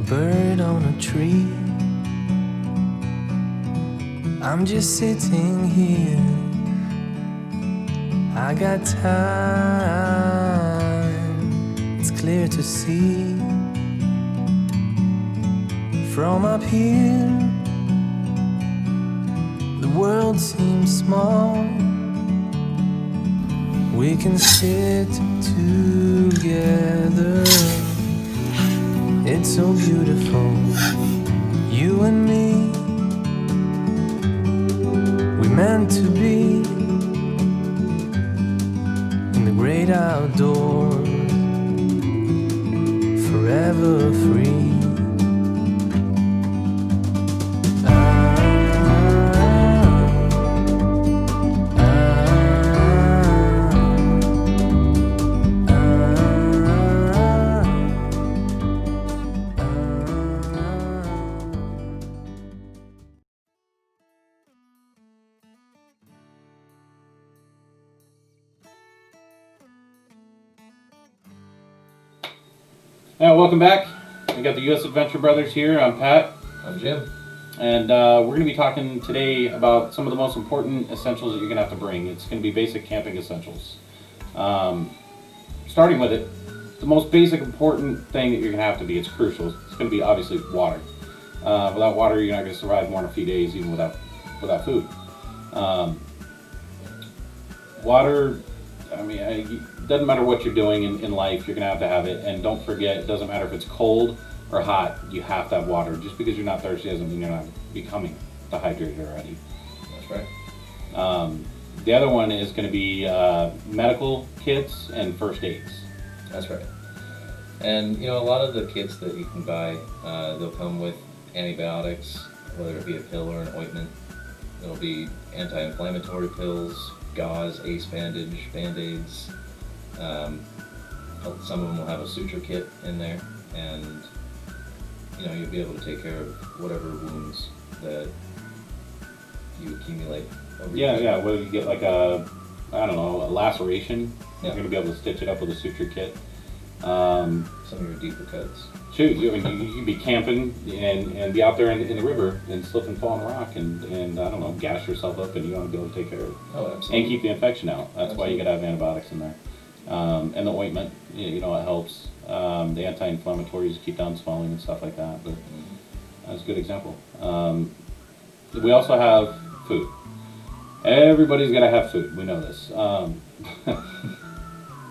bird on a tree. I'm just sitting here. I got time, it's clear to see. From up here, the world seems small. We can sit together. It's so beautiful, you and me. We meant to be in the great outdoors, forever free. Welcome back. We got the U.S. Adventure Brothers here. I'm Pat. I'm Jim. And we're going to be talking today about some of the most important essentials that you're going to have to bring. It's going to be basic camping essentials. Starting with it, the most basic important thing that you're going to have to be, it's crucial, it's going to be obviously water. Without water, you're not going to survive more than a few days even without food. Water, I mean, it doesn't matter what you're doing in life, you're going to have it. And don't forget, it doesn't matter if it's cold or hot, you have to have water. Just because you're not thirsty doesn't mean you're not becoming dehydrated already. That's right. The other one is going to be medical kits and first aids. That's right. And you know, a lot of the kits that you can buy, they'll come with antibiotics, whether it be a pill or an ointment. There'll be anti-inflammatory pills, gauze, ace bandage, band-aids. Some of them will have a suture kit in there, and you know, you'll be able to take care of whatever wounds that you accumulate over Yeah, whether you get like a laceration, you're going to be able to stitch it up with a suture kit. Some of your deeper cuts. Shoot, I mean, you can be camping and be out there in the river and slip and fall on a rock and I don't know, gash yourself up, and you want to be able to take care of it. Oh, absolutely. And keep the infection out. That's why you got to have antibiotics in there. And the ointment, you know, it helps. The anti-inflammatories keep down swelling and stuff like that. But that's a good example. We also have food. Everybody's got to have food. We know this.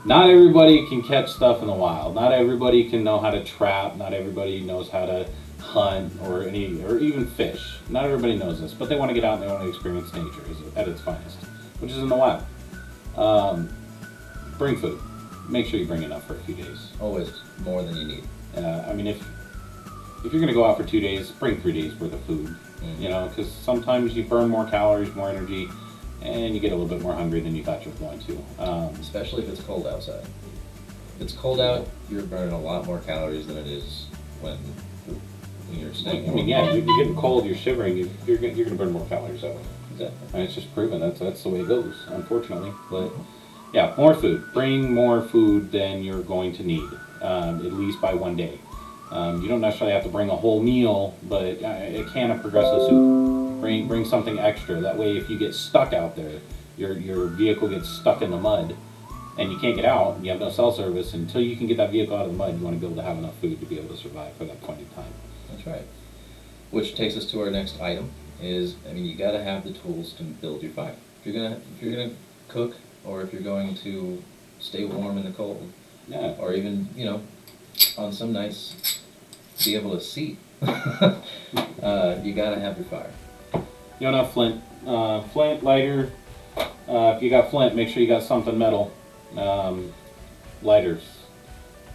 Not everybody can catch stuff in the wild. Not everybody can know how to trap. Not everybody knows how to hunt or even fish. Not everybody knows this, but they want to get out and they want to experience nature at its finest, which is in the wild. Bring food. Make sure you bring enough for a few days. Always more than you need. I mean, if you're going to go out for 2 days, bring 3 days worth of food. Mm-hmm. You know, because sometimes you burn more calories, more energy, and you get a little bit more hungry than you thought you were going to. Especially if it's cold outside. If it's cold out, you're burning a lot more calories than it is when you're staying warm. I mean, yeah, you're getting cold, you're shivering, you're going to burn more calories that way. Exactly. And it's just proven that's the way it goes, unfortunately. But yeah, more food. Bring more food than you're going to need, at least by 1 day. You don't necessarily have to bring a whole meal, but a can of Progresso soup. Bring something extra. That way, if you get stuck out there, your vehicle gets stuck in the mud, and you can't get out, and you have no cell service, until you can get that vehicle out of the mud, you want to be able to have enough food to be able to survive for that point in time. That's right. Which takes us to our next item is, I mean, you got to have the tools to build your fire. If you're gonna cook, or if you're going to stay warm in the cold, Yeah. or even, you know, on some nights be able to see, you got to have your fire. You don't have flint. Flint, lighter. If you got flint, make sure you got something metal. Lighters.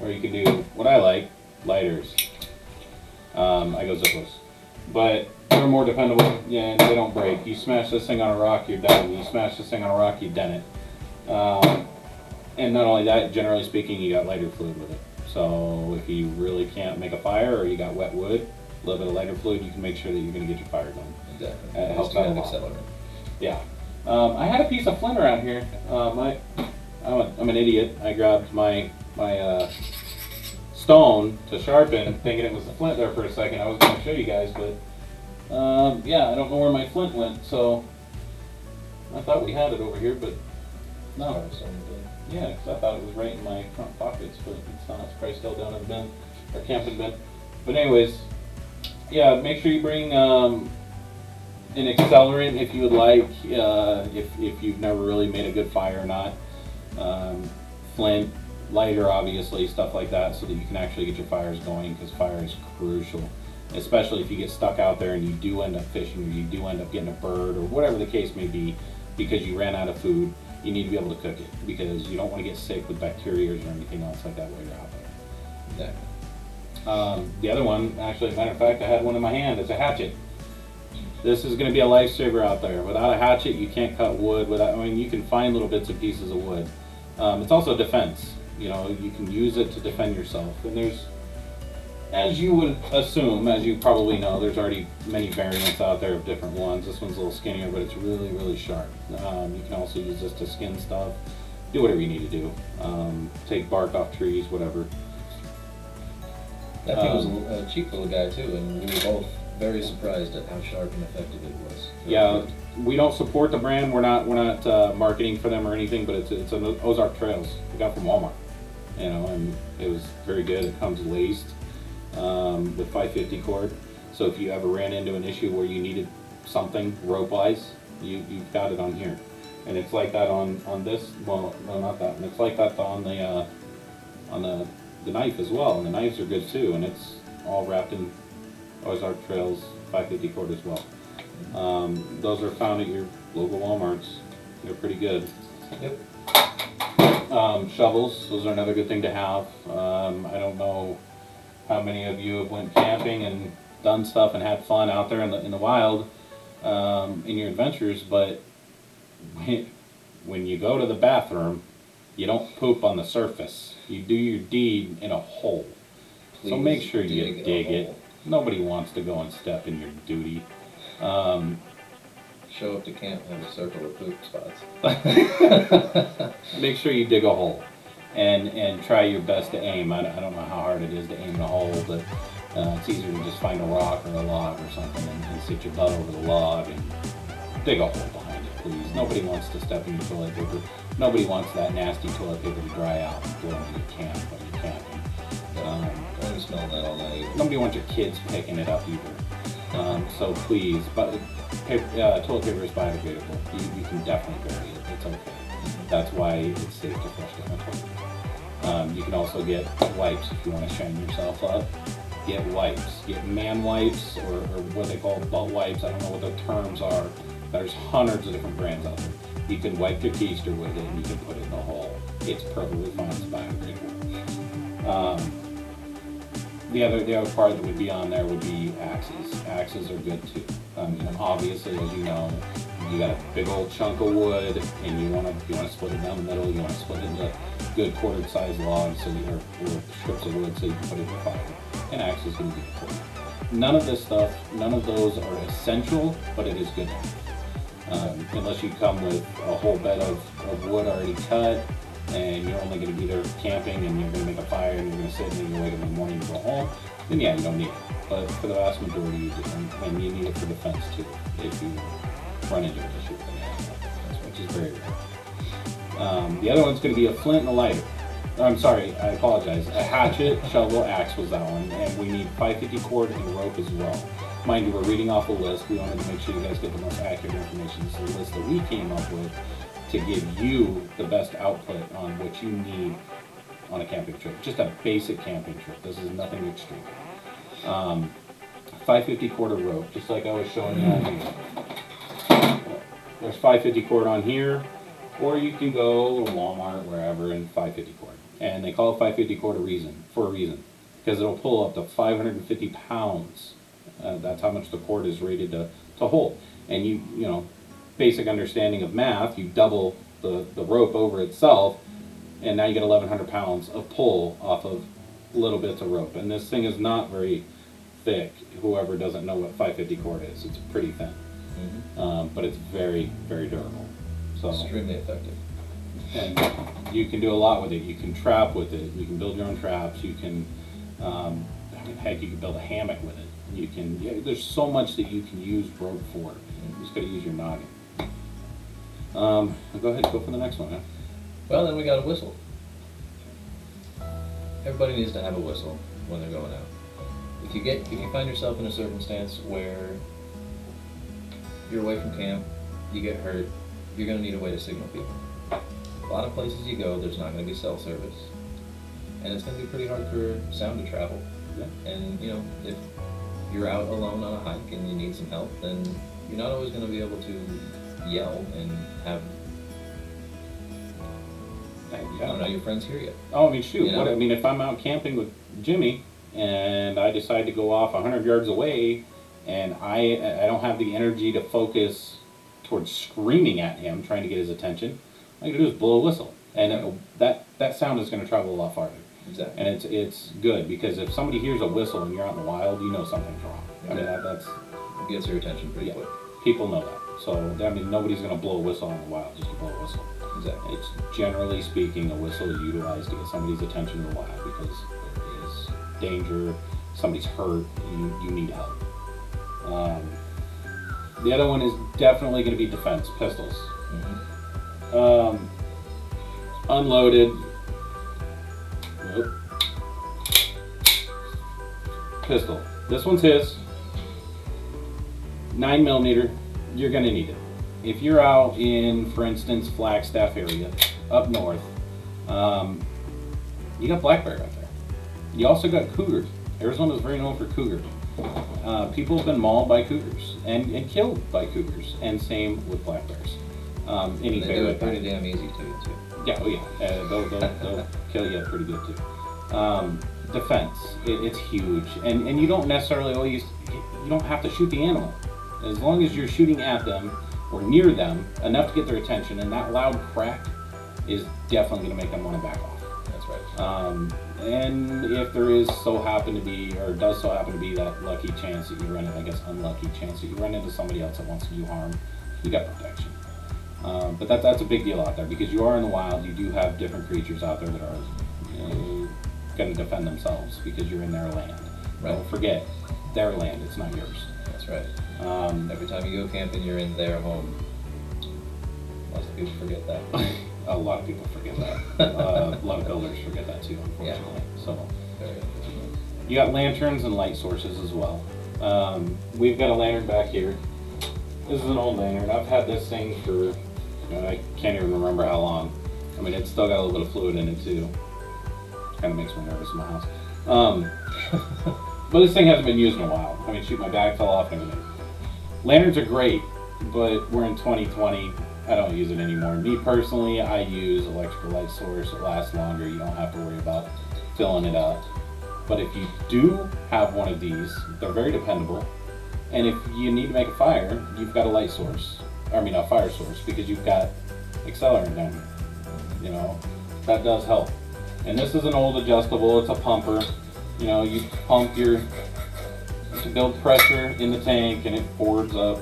Or you can do what I like, lighters. I go zippos. But they're more dependable, yeah, and they don't break. You smash this thing on a rock, you're done. You smash this thing on a rock, you dent it. And not only that, generally speaking, you got lighter fluid with it. So if you really can't make a fire, or you got wet wood, a little bit of lighter fluid, you can make sure that you're going to get your fire going. Exactly. It helps out a lot. Accelerant. Yeah. I had a piece of flint around here. I'm an idiot. I grabbed my stone to sharpen, thinking it was the flint there for a second. I was going to show you guys, but yeah, I don't know where my flint went, so I thought we had it over here, but no. Yeah, because I thought it was right in my front pockets, but it's not. It's probably still down in the bin, or camping bin. But anyways, yeah, make sure you bring an accelerant if you would like, if you've never really made a good fire or not. Flint, lighter, obviously, stuff like that, so that you can actually get your fires going, because fire is crucial. Especially if you get stuck out there and you do end up fishing, or you do end up getting a bird, or whatever the case may be, because you ran out of food. You need to be able to cook it, because you don't want to get sick with bacteria or anything else like that while you're out there. Exactly. The other one, actually, matter of fact, I had one in my hand. It's a hatchet. This is going to be a lifesaver out there. Without a hatchet, you can't cut wood. I mean, you can find little bits and pieces of wood. It's also defense. You know, you can use it to defend yourself. And there's, as you would assume, as you probably know, there's already many variants out there of different ones. This one's a little skinnier, but it's really, really sharp. You can also use this to skin stuff. Do whatever you need to do. Take bark off trees, whatever. That thing was a cheap little guy too, and we were both very surprised at how sharp and effective it was. Yeah, we don't support the brand. We're not marketing for them or anything, but it's an Ozark Trails. We got from Walmart, you know, and it was very good. It comes laced with 550 cord. So if you ever ran into an issue where you needed something rope-wise, you've got it on here. And it's like that on this. Well, no, not that one. It's like that on the knife as well. And the knives are good too. And it's all wrapped in Ozark Trails 550 cord as well. Those are found at your local Walmarts. They're pretty good. Yep. Shovels. Those are another good thing to have. I don't know how many of you have went camping and done stuff and had fun out there in the wild in your adventures, but when you go to the bathroom, you don't poop on the surface. You do your deed in a hole. Please so make sure you dig it. hole. Nobody wants to go and step in your duty. Show up to camp and have a circle of poop spots. Make sure you dig a hole and try your best to aim. I don't know how hard it is to aim in a hole, but it's easier to just find a rock or a log or something and sit your butt over the log and dig a hole behind it, please. Nobody wants to step in your toilet paper. Nobody wants that nasty toilet paper to dry out and go into your camp when you're camping. Don't be smelling that all night. Nobody wants your kids picking it up either. So please, but toilet paper is biodegradable. You can definitely bury it. It's okay. That's why it's safe to flush down a toilet. You can also get wipes if you want to shine yourself up. Get wipes. Get man wipes or what they call butt wipes. I don't know what the terms are. There's hundreds of different brands out there. You can wipe your keister with it and you can put it in a hole. It's perfectly fine. It's biodegradable. The other part that would be on there would be axes. Axes are good too. Obviously, as you know, you got a big old chunk of wood, and you want to split it down the middle. You want to split it into good quartered sized logs, or little strips of wood, so you can put it in the fire. An axe is going to be important. None of this stuff, none of those are essential, but it is good. Unless you come with a whole bed of wood already cut, and you're only going to be there camping, and you're going to make a fire, and you're going to sit, and then you wake up in the morning and go home, then yeah, you don't need it. But for the vast majority, you do, and you need it for defense too, if you run into an issue with an animal, which is very rare. The other one's going to be a flint and a lighter. I'm sorry, I apologize. A hatchet, shovel, axe was that one, and we need 550 cord and rope as well. Mind you, we're reading off a list. We wanted to make sure you guys get the most accurate information. This is a list that we came up with to give you the best output on what you need on a camping trip. Just a basic camping trip. This is nothing extreme. 550 cord of rope, just like I was showing you on here. There's 550 cord on here, or you can go to Walmart, wherever, and 550 cord. And they call it 550 cord for a reason, because it'll pull up to 550 pounds. That's how much the cord is rated to hold. And you know, basic understanding of math, you double the rope over itself, and now you get 1,100 pounds of pull off of little bits of rope. And this thing is not very thick. Whoever doesn't know what 550 cord is, it's pretty thin. Mm-hmm. But it's very, very durable. So extremely effective. And you can do a lot with it. You can trap with it. You can build your own traps. You can I mean, heck, you can build a hammock with it. You can. Yeah, there's so much that you can use rope for. You just got to use your noggin. Go ahead, go for the next one, man. Well, then we got a whistle. Everybody needs to have a whistle when they're going out. If you find yourself in a circumstance where you're away from camp, you get hurt, you're going to need a way to signal people. A lot of places you go, there's not going to be cell service, and it's going to be pretty hard for sound to travel. Yeah. And if you're out alone on a hike and you need some help, then you're not always going to be able to yell and have I don't know, your friends hear you. Oh, I mean, shoot. You know? What, I mean, if I'm out camping with Jimmy and I decide to go off 100 yards away and I don't have the energy to focus towards screaming at him, trying to get his attention, all I can do is blow a whistle. And that sound is going to travel a lot farther. Exactly. And it's good because if somebody hears a whistle and you're out in the wild, you know something's wrong. I mean, that's... It gets your attention pretty quick. People know that. So, I mean, nobody's going to blow a whistle in the wild just to blow a whistle. Exactly. It's generally speaking, a whistle is utilized to get somebody's attention in the wild because it is danger, somebody's hurt, you need help. The other one is definitely going to be defense, pistols. Mm-hmm. Unloaded. Nope. Pistol. This one's his. 9mm. You're going to need it. If you're out in, for instance, Flagstaff area, up north, you got black bear out there. You also got cougars. Arizona's very known for cougars. People have been mauled by cougars and killed by cougars, and same with black bears. They do it pretty damn easy to you too. Yeah, oh yeah. They'll kill you pretty good too. Defense, it's huge, and you don't necessarily always, you don't have to shoot the animal. As long as you're shooting at them or near them enough to get their attention, and that loud crack is definitely going to make them want to back off. That's right. And if there is does so happen to be that lucky chance that you run into, I guess unlucky chance that you run into somebody else that wants to do harm, you got protection. But that's a big deal out there because you are in the wild. You do have different creatures out there that are going to defend themselves because you're in their land. Right. Don't forget, their land. It's not yours. That's right. Every time you go camping, you're in their home. Lots of people forget that. A lot of people forget that. A lot of builders forget that too, unfortunately. Yeah. So Very unfortunate. you got lanterns and light sources as well. We've got a lantern back here. This is an old lantern. I've had this thing for, I can't even remember how long. I mean, it's still got a little bit of fluid in it too. Kind of makes me nervous in my house. But this thing hasn't been used in a while. I mean, shoot, my bag fell off and everything. Lanterns are great, but we're in 2020. I don't use it anymore. Me personally, I use electrical light source. It lasts longer. You don't have to worry about filling it up. But if you do have one of these, they're very dependable. And if you need to make a fire, you've got a light source. I mean, a fire source, because you've got accelerant down here. That does help. And this is an old adjustable. It's a pumper. You pump to build pressure in the tank, and it boards up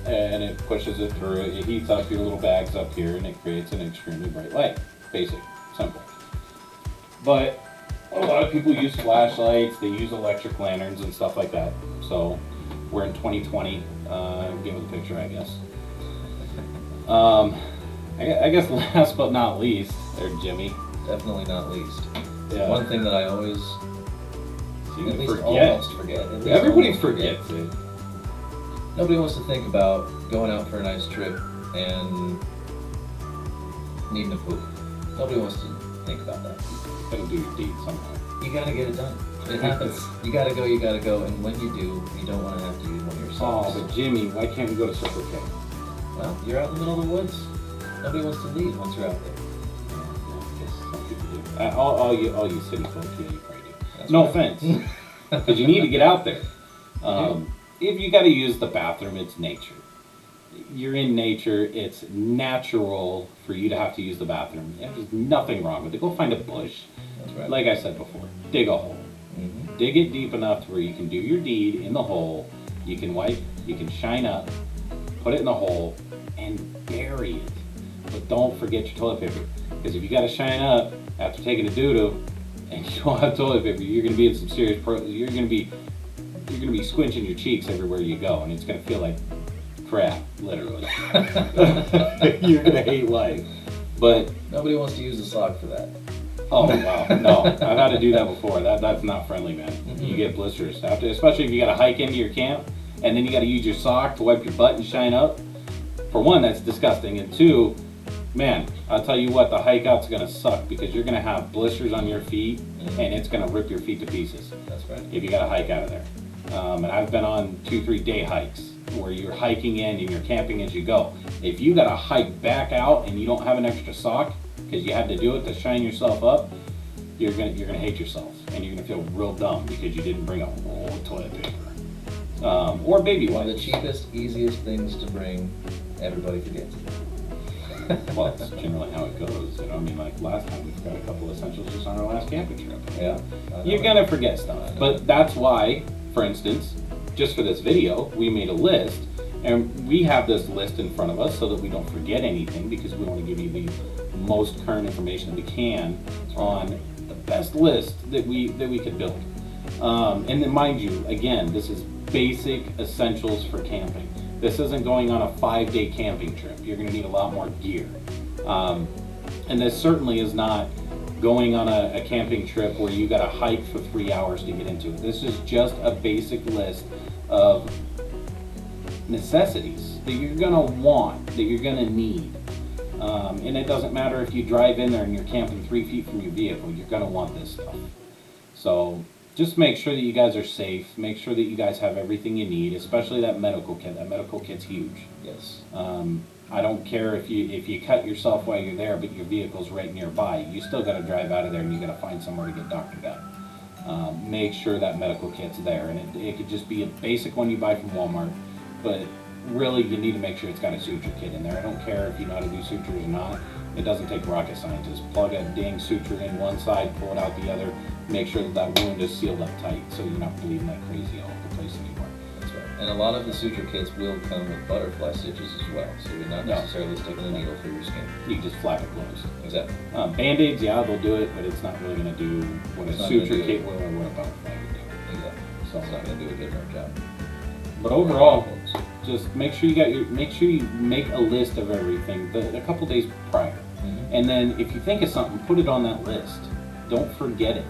and it pushes it through. It heats up your little bags up here, and it creates an extremely bright light. Basic, simple. But a lot of people use flashlights. They use electric lanterns and stuff like that. So we're in 2020. Give it a picture, I guess. I guess last but not least, there, Jimmy. Definitely not least. Yeah. One thing that I always Forget. almost forget. Everybody forgets it. Nobody wants to think about going out for a nice trip and needing to poop. Nobody wants to think about that. Gotta do your deed somehow. You gotta get it done. It happens. You gotta go, and when you do, you don't want to have to use one of your socks. Oh, but Jimmy, why can't we go to Circle K? Well, you're out in the middle of the woods. Nobody wants to leave once you're out there. I guess some people do. All you city folk, yeah, you probably do. That's No right. offense, because you need to get out there. If you got to use the bathroom, it's nature. You're in nature. It's natural for you to have to use the bathroom. There's nothing wrong with it. Go find a bush. That's right. Like I said before, dig a hole. Mm-hmm. Dig it deep enough to where you can do your deed in the hole. You can wipe. You can shine up. Put it in the hole and bury it. But don't forget your toilet paper, because if you got to shine up after taking a doo-doo, and you don't have toilet paper, you're gonna be in some serious you're gonna be squinching your cheeks everywhere you go, and it's gonna feel like crap, literally. You're gonna hate life. But Nobody wants to use a sock for that. oh wow, no, I've had to do that before. That's not friendly, man. You get blisters after, especially if you got to hike into your camp, and then you got to use your sock to wipe your butt and shine up. For one, that's disgusting, and two, man, I'll tell you what, the hike out's gonna suck because you're gonna have blisters on your feet, and it's gonna rip your feet to pieces. That's right. If you got to hike out of there. And I've been on 2-3 day hikes where you're hiking in and you're camping as you go. If you got to hike back out and you don't have an extra sock because you had to do it to shine yourself up, you're gonna hate yourself, and you're gonna feel real dumb because you didn't bring a roll of toilet paper or baby One of the wipes. cheapest, easiest things to bring, everybody forgets. Well, that's generally how it goes. You know, I mean, like last time we forgot a couple essentials just on our last camping trip. Yeah. You're gonna forget stuff, but that's why, for instance, just for this video, we made a list, and we have this list in front of us so that we don't forget anything, because we want to give you the most current information that we can on the best list that we could build. And then, mind you, again, this is basic essentials for camping. This isn't going on a 5-day camping trip. You're going to need a lot more gear, and this certainly is not going on a camping trip where you got to hike for 3 hours to get into it. This is just a basic list of necessities that you're gonna want, that you're gonna need. And it doesn't matter if you drive in there and you're camping 3 feet from your vehicle, you're gonna want this stuff. So just make sure that you guys are safe, make sure that you guys have everything you need, especially that medical kit. That medical kit's huge. Yes. I don't care if you cut yourself while you're there, but your vehicle's right nearby. You still got to drive out of there, and you got to find somewhere to get doctored up. Make sure that medical kit's there, and it could just be a basic one you buy from Walmart, but really you need to make sure it's got a suture kit in there. I don't care if you know how to do sutures or not. It doesn't take rocket scientists. Plug a dang suture in one side, pull it out the other, make sure that wound is sealed up tight so you're not bleeding like crazy all over the place anymore. That's right. And a lot of the suture kits will come with butterfly stitches as well, so you're not necessarily sticking a needle through your skin. You can just flap it closed. Exactly. Band-aids, yeah, they'll do it, but it's not really going to do what a It's not suture gonna do kit it. will or what a butterfly would do. Exactly. So It's not going to do a good enough job. But overall, just make sure you make a list of everything a couple days prior, and then if you think of something, put it on that list. Don't forget it,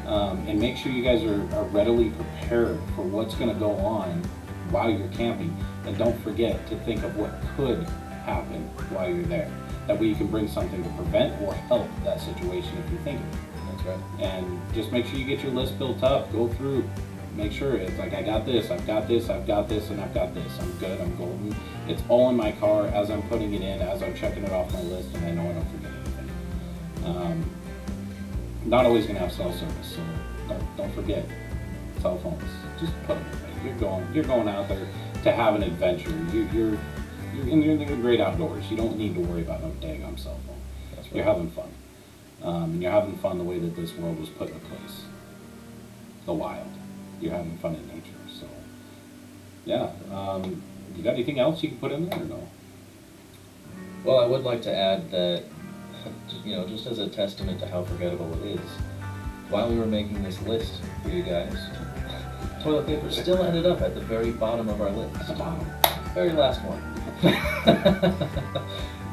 and make sure you guys are readily prepared for what's going to go on while you're camping, and don't forget to think of what could happen while you're there. That way you can bring something to prevent or help that situation if you think of it. That's right. And just make sure you get your list built up. Go through, make sure it's like, I got this, I've got this, I've got this, and I've got this. I'm good, I'm golden. It's all in my car as I'm putting it in, as I'm checking it off my list, and I know I don't forget anything. Not always gonna have cell service, so don't forget cell phones. Just put them away. You're going out there to have an adventure. You're in the great outdoors. You don't need to worry about no daggone cell phone. That's right. You're having fun. And you're having fun the way that this world was put in place. The wild. You're having fun in nature. So, yeah. You got anything else you can put in there or no? Well, I would like to add that, just as a testament to how forgettable it is, while we were making this list for you guys, toilet paper still ended up at the very bottom of our list. At the bottom. Very last one.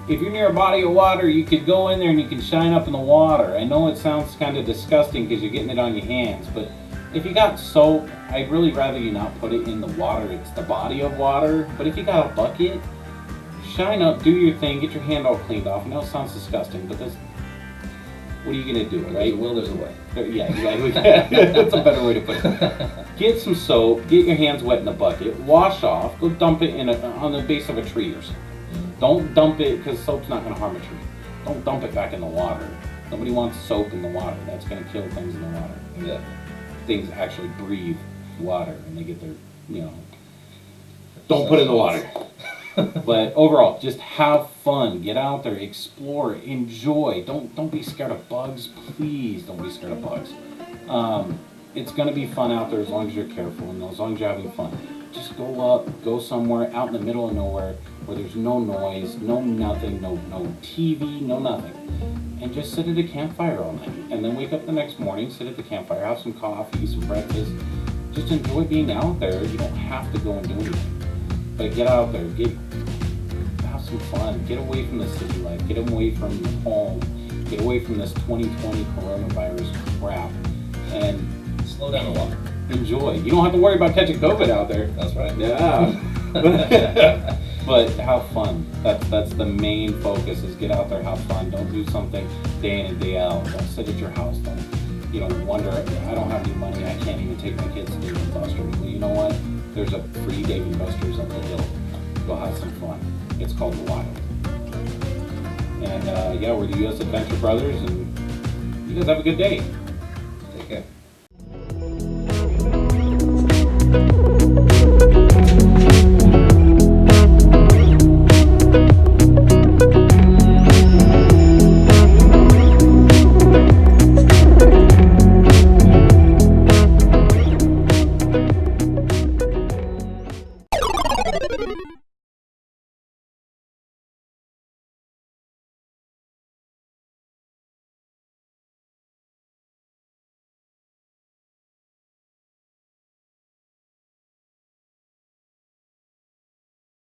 If you're near a body of water, you could go in there and you can shine up in the water. I know it sounds kind of disgusting because you're getting it on your hands, but if you got soap, I'd really rather you not put it in the water. It's the body of water. But if you got a bucket, shine up, do your thing, get your hand all cleaned off. I know it sounds disgusting, but what are you going to do, right? There's a way. Yeah, exactly. That's a better way to put it. Get some soap, get your hands wet in the bucket, wash off, go dump it on the base of a tree or something. Don't dump it, because soap's not going to harm a tree. Don't dump it back in the water. Nobody wants soap in the water. That's going to kill things in the water. Yeah. Things actually breathe water and they get their, don't put it in the water. But overall, just have fun. Get out there, explore, enjoy. Don't be scared of bugs. Please don't be scared of bugs. It's going to be fun out there as long as you're careful and as long as you're having fun. Just go somewhere out in the middle of nowhere where there's no noise, no nothing, no TV, no nothing. and just sit at a campfire all night. And then wake up the next morning, sit at the campfire, have some coffee, some breakfast. Just enjoy being out there. You don't have to go and do anything. But get out there, have some fun. Get away from the city life. Get away from your home. Get away from this 2020 coronavirus crap. And slow down a lot. Enjoy. You don't have to worry about catching COVID out there. That's right. Yeah. But have fun. That's the main focus, is get out there, have fun. Don't do something day in and day out. Don't sit at your house. Don't, wonder, I don't have any money, I can't even take my kids to Dave and Buster's. Well, you know what? There's a free Dave and Buster's up the hill. Go have some fun. It's called The Wild. And we're the U.S. Adventure Brothers, and you guys have a good day. Take care.